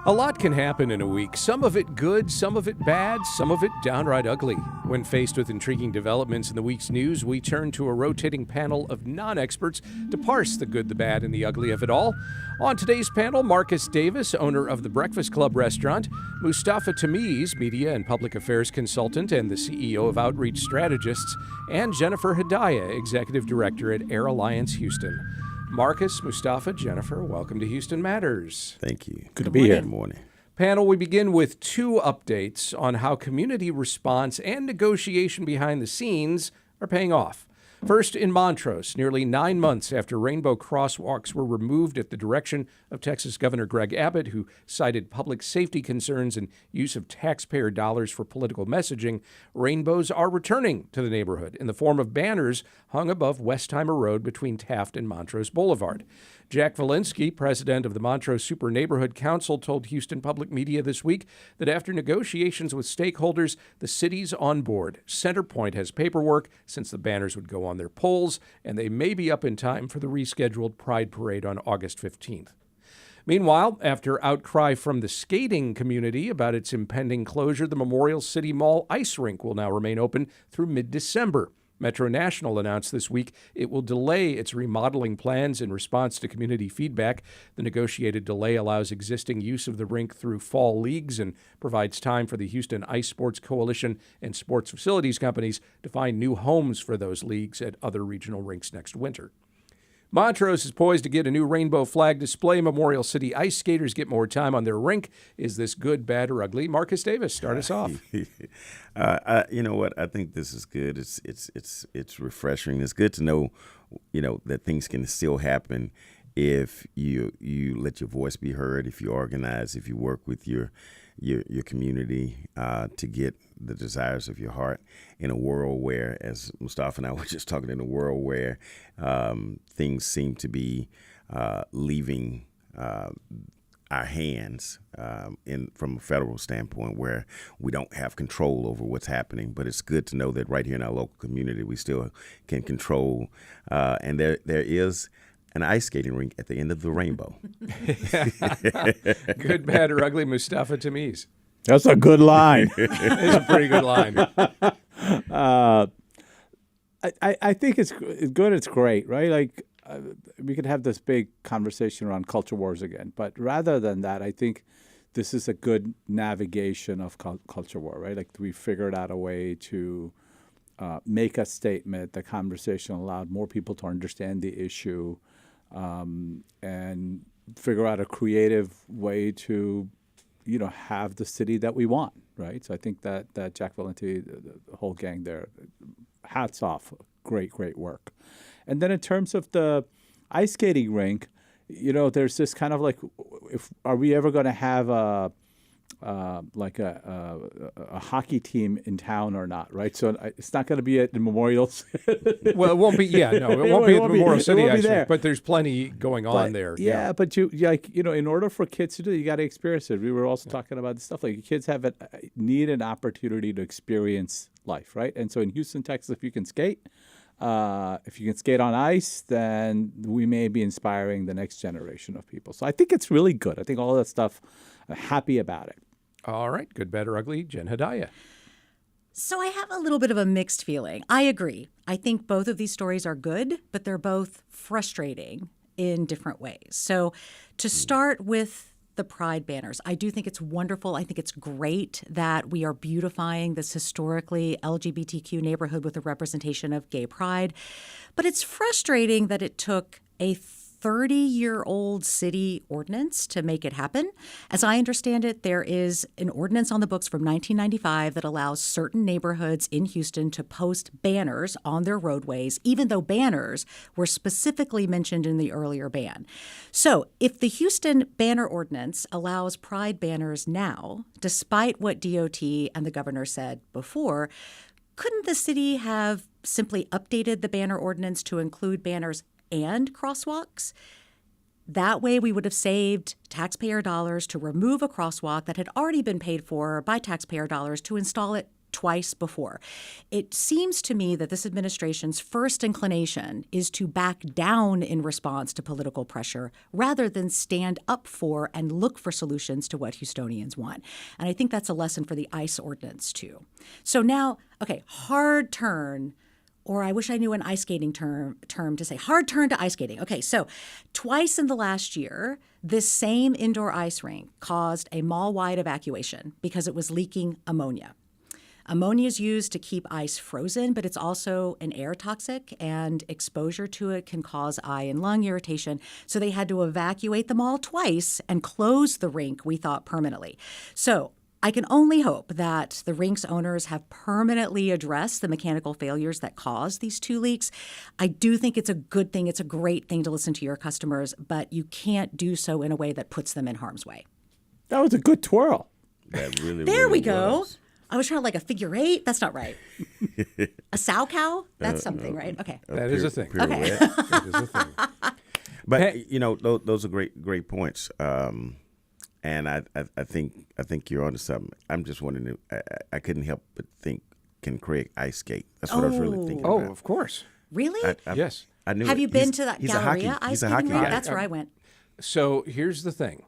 A lot can happen in a week, some of it good, some of it bad, some of it downright ugly. When faced with intriguing developments in the week's news, we turn to a rotating panel of non-experts to parse the good, the bad, and the ugly of it all. On today's panel, Marcus Davis, owner of the Breakfast Club restaurant, Mustafa Tameez, media and public affairs consultant and the CEO of Outreach Strategists, and Jennifer Hadayia, executive director at Air Alliance Houston. Marcus, Mustafa, Jennifer, welcome to Houston Matters. Thank you. Good to be here. Good morning. Panel, we begin with two updates on how community response and negotiation behind the scenes are paying off. First, in Montrose, nearly 9 months after rainbow crosswalks were removed at the direction of Texas Governor Greg Abbott, who cited public safety concerns and use of taxpayer dollars for political messaging, rainbows are returning to the neighborhood in the form of banners hung above Westheimer Road between Taft and Montrose Boulevard. Jack Valinsky, president of the Montrose Super Neighborhood Council, told Houston Public Media this week that after negotiations with stakeholders, the city's on board. Centerpoint has paperwork since the banners would go on their poles, and they may be up in time for the rescheduled Pride Parade on August 15th. Meanwhile, after outcry from the skating community about its impending closure, the Memorial City Mall ice rink will now remain open through mid-December. Metro National announced this week it will delay its remodeling plans in response to community feedback. The negotiated delay allows existing use of the rink through fall leagues and provides time for the Houston Ice Sports Coalition and sports facilities companies to find new homes for those leagues at other regional rinks next winter. Montrose is poised to get a new rainbow flag display. Memorial City ice skaters get more time on their rink. Is this good, bad, or ugly? Marcus Davis, start us off. You know what? I think this is good. It's refreshing. It's good to know, that things can still happen if you let your voice be heard, if you organize, if you work with your community to get the desires of your heart in a world where, as Mustafa and I were just talking, in a world where things seem to be leaving our hands from a federal standpoint, where we don't have control over what's happening. But it's good to know that right here in our local community, we still can control. And there is an ice skating rink at the end of the rainbow. Good, bad, or ugly, Mustafa Tameez? That's a good line. It's a pretty good line. I think it's good. It's great, right? We could have this big conversation around culture wars again. But rather than that, I think this is a good navigation of culture war, right? We figured out a way to make a statement. The conversation allowed more people to understand the issue and figure out a creative way to have the city that we want, right? So I think that Jack Valenti, the whole gang there, hats off, great work. And then in terms of the ice skating rink, there's this kind of are we ever going to have a hockey team in town or not, right? So it's not going to be at the Memorial. Well, it won't be. Yeah, no, it won't be at the Memorial City Ice Rink, but there's plenty going on there. Yeah, but in order for kids to do it, you got to experience it. We were also talking about this stuff kids need an opportunity to experience life, right? And so in Houston, Texas, if you can skate on ice, then we may be inspiring the next generation of people. So I think it's really good. I think all that stuff, I'm happy about it. All right. Good, bad, or ugly, Jen Hadayia. So I have a little bit of a mixed feeling. I agree. I think both of these stories are good, but they're both frustrating in different ways. So to start with the Pride banners, I do think it's wonderful. I think it's great that we are beautifying this historically LGBTQ neighborhood with a representation of gay pride. But it's frustrating that it took a 30-year-old city ordinance to make it happen. As I understand it, there is an ordinance on the books from 1995 that allows certain neighborhoods in Houston to post banners on their roadways, even though banners were specifically mentioned in the earlier ban. So if the Houston banner ordinance allows pride banners now, despite what DOT and the governor said before, couldn't the city have simply updated the banner ordinance to include banners and crosswalks? That way we would have saved taxpayer dollars to remove a crosswalk that had already been paid for by taxpayer dollars to install it twice before. It seems to me that this administration's first inclination is to back down in response to political pressure rather than stand up for and look for solutions to what Houstonians want. And I think that's a lesson for the ICE ordinance, too. So now, okay, hard turn, or I wish I knew an ice skating term to say, hard turn to ice skating. Okay, so twice in the last year, this same indoor ice rink caused a mall-wide evacuation because it was leaking ammonia. Ammonia is used to keep ice frozen, but it's also an air toxic, and exposure to it can cause eye and lung irritation. So they had to evacuate the mall twice and close the rink, we thought, permanently. So I can only hope that the rink's owners have permanently addressed the mechanical failures that caused these 2 leaks. I do think it's a good thing. It's a great thing to listen to your customers, but you can't do so in a way that puts them in harm's way. That was a good twirl. That really, There really we go. was. I was trying like a figure 8. That's not right. A sow cow? That's something, right? Okay. That is a thing. Pirouette. That is a thing. But those are great points. And I think you're onto something. I'm just wondering. I couldn't help but think, can Craig ice skate? That's what I was really thinking Oh, about. of course. Really? Yes. I knew Have it. you been He's- to that he's a Galleria hockey- ice He's a skating hockey rink? guy. That's where I went. So here's the thing.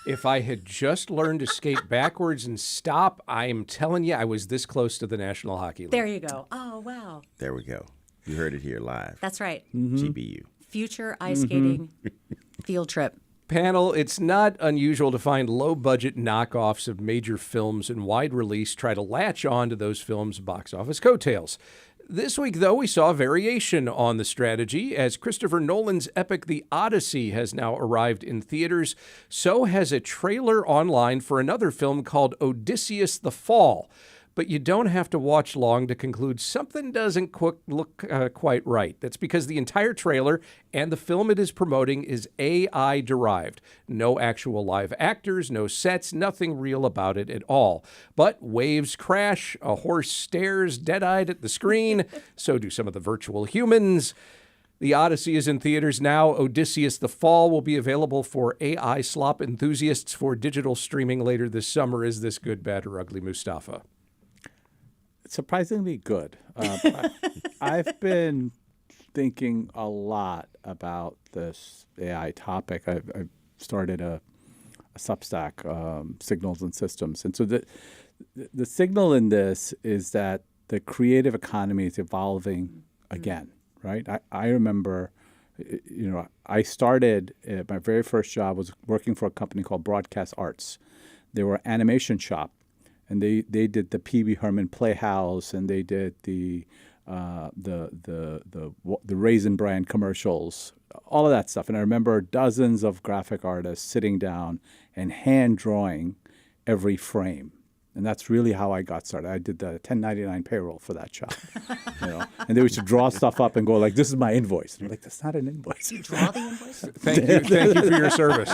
If I had just learned to skate backwards and stop, I am telling you, I was this close to the National Hockey League. There you go. Oh, wow. There we go. You heard it here live. That's right. GBU. Future ice skating field trip. Panel, it's not unusual to find low-budget knockoffs of major films in wide release try to latch on to those films' box office coattails. This week, though, we saw a variation on the strategy as Christopher Nolan's epic The Odyssey has now arrived in theaters. So has a trailer online for another film called Odysseus the Fall. But you don't have to watch long to conclude something doesn't look quite right. That's because the entire trailer and the film it is promoting is AI derived. No actual live actors, no sets, nothing real about it at all. But waves crash, a horse stares dead-eyed at the screen, so do some of the virtual humans. The Odyssey is in theaters now. Odysseus the Fall will be available for AI slop enthusiasts for digital streaming later this summer. Is this good, bad, or ugly, Mustafa? Surprisingly good. I've been thinking a lot about this AI topic. I've started a Substack, Signals and Systems. And so the signal in this is that the creative economy is evolving again, right? I remember, I started, my very first job was working for a company called Broadcast Arts. They were an animation shop. And they did the Pee-wee Herman Playhouse, and they did the Raisin Bran commercials, all of that stuff. And I remember dozens of graphic artists sitting down and hand drawing every frame. And that's really how I got started. I did the 1099 payroll for that shop. And they used to draw stuff up and go like, "This is my invoice." And I'm like, "That's not an invoice." You draw the invoice? Thank you for your service.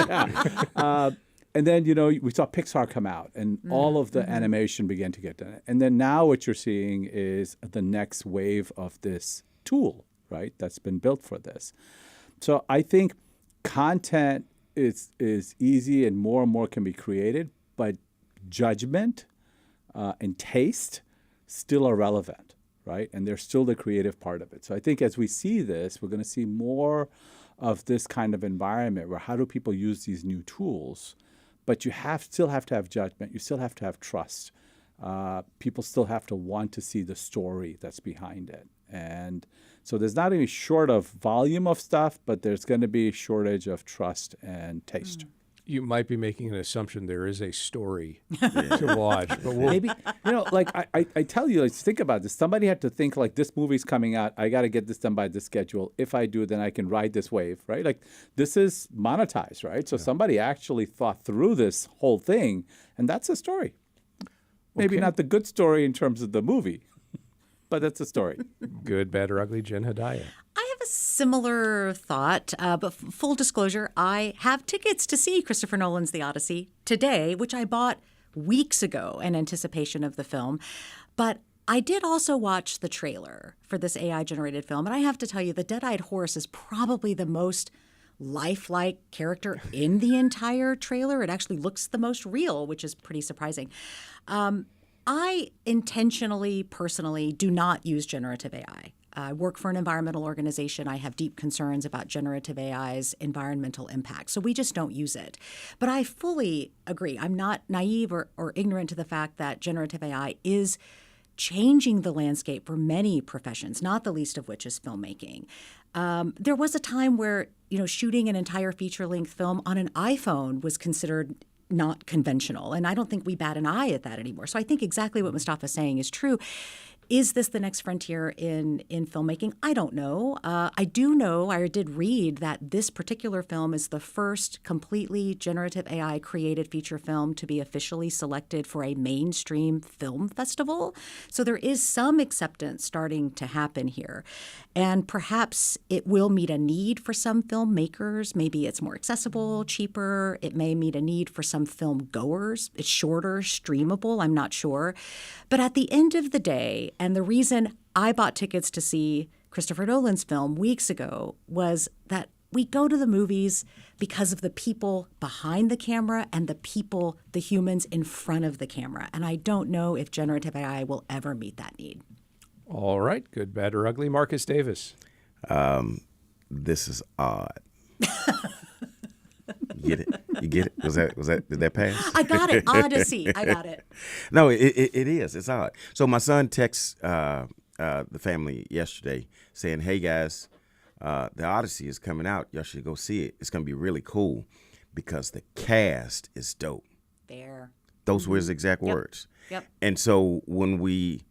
And then, we saw Pixar come out, and all of the animation began to get done. And then now what you're seeing is the next wave of this tool, right, that's been built for this. So I think content is easy and more can be created, but judgment and taste still are relevant, right? And they're still the creative part of it. So I think as we see this, we're going to see more of this kind of environment where how do people use these new tools? But you still have to have judgment. You still have to have trust. People still have to want to see the story that's behind it. And so there's not any short of volume of stuff, but there's going to be a shortage of trust and taste. You might be making an assumption there is a story to watch, but Maybe, I tell you, think about this. Somebody had to think like, this movie's coming out. I got to get this done by this schedule. If I do, then I can ride this wave, right? Like this is monetized, right? So somebody actually thought through this whole thing, and that's a story. Maybe not the good story in terms of the movie, but that's a story. Good, bad, or ugly, Jen Hadayia. I have a similar thought, but full disclosure, I have tickets to see Christopher Nolan's The Odyssey today, which I bought weeks ago in anticipation of the film. But I did also watch the trailer for this AI-generated film, and I have to tell you, the dead-eyed horse is probably the most lifelike character in the entire trailer. It actually looks the most real, which is pretty surprising. I intentionally, personally, do not use generative AI. I work for an environmental organization. I have deep concerns about generative AI's environmental impact. So we just don't use it. But I fully agree. I'm not naive or ignorant to the fact that generative AI is changing the landscape for many professions, not the least of which is filmmaking. There was a time where, shooting an entire feature-length film on an iPhone was considered not conventional. And I don't think we bat an eye at that anymore. So I think exactly what Mustafa's saying is true. Is this the next frontier in filmmaking? I don't know. I do know, I did read that this particular film is the first completely generative AI created feature film to be officially selected for a mainstream film festival. So there is some acceptance starting to happen here. And perhaps it will meet a need for some filmmakers. Maybe it's more accessible, cheaper. It may meet a need for some film goers. It's shorter, streamable, I'm not sure. But at the end of the day, and the reason I bought tickets to see Christopher Nolan's film weeks ago was that we go to the movies because of the people behind the camera and the humans in front of the camera. And I don't know if generative AI will ever meet that need. All right. Good, bad, or ugly. Marcus Davis. This is odd. You get it? You get it? Was that? Did that pass? I got it. Odyssey. I got it. No, it is. It's odd. So my son texts the family yesterday saying, "Hey guys, the Odyssey is coming out. Y'all should go see it. It's gonna be really cool because the cast is dope." There. Those were his exact words. Yep. And so when we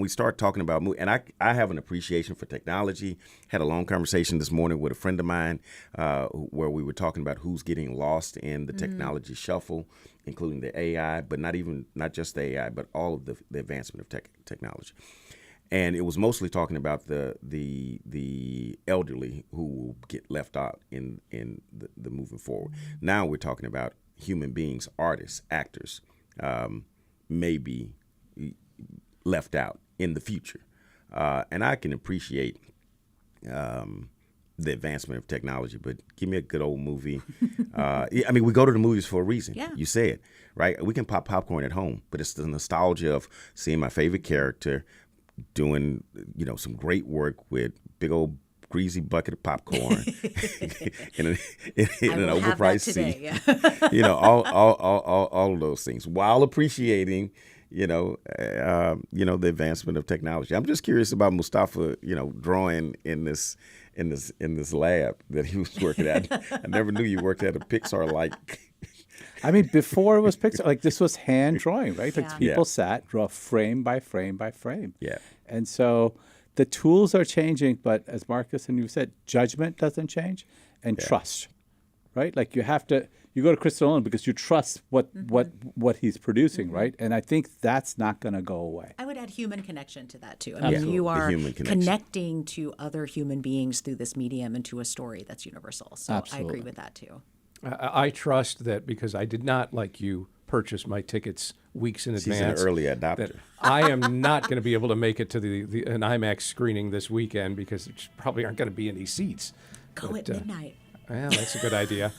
start talking about movie, and I have an appreciation for technology. Had a long conversation this morning with a friend of mine where we were talking about who's getting lost in the technology shuffle, including the AI, but not just the AI, but all of the advancement of technology. And it was mostly talking about the elderly who will get left out in the moving forward. Now we're talking about human beings, artists, actors, maybe left out in the future. And I can appreciate the advancement of technology, but give me a good old movie. I mean, we go to the movies for a reason. Yeah. You say it, right? We can pop popcorn at home, but it's the nostalgia of seeing my favorite character doing, some great work with big old greasy bucket of popcorn in an overpriced seat. Yeah. All of those things while appreciating the advancement of technology. I'm just curious about Mustafa, drawing in this lab that he was working at. I never knew you worked at a Pixar-like. I mean, before it was Pixar, this was hand drawing, right? Like people sat, draw frame by frame by frame. Yeah. And so the tools are changing, but as Marcus and you said, judgment doesn't change, and trust, right? Like you go to Christopher Nolan because you trust what he's producing, right? And I think that's not going to go away. I would add human connection to that too. I mean, you are connecting to other human beings through this medium and to a story that's universal. So Absolutely. I agree with that too. I trust that because I did not, like you, purchase my tickets weeks in advance. She's an early adopter. That I am not going to be able to make it to an IMAX screening this weekend because there probably aren't going to be any seats. Go at midnight. Well, that's a good idea.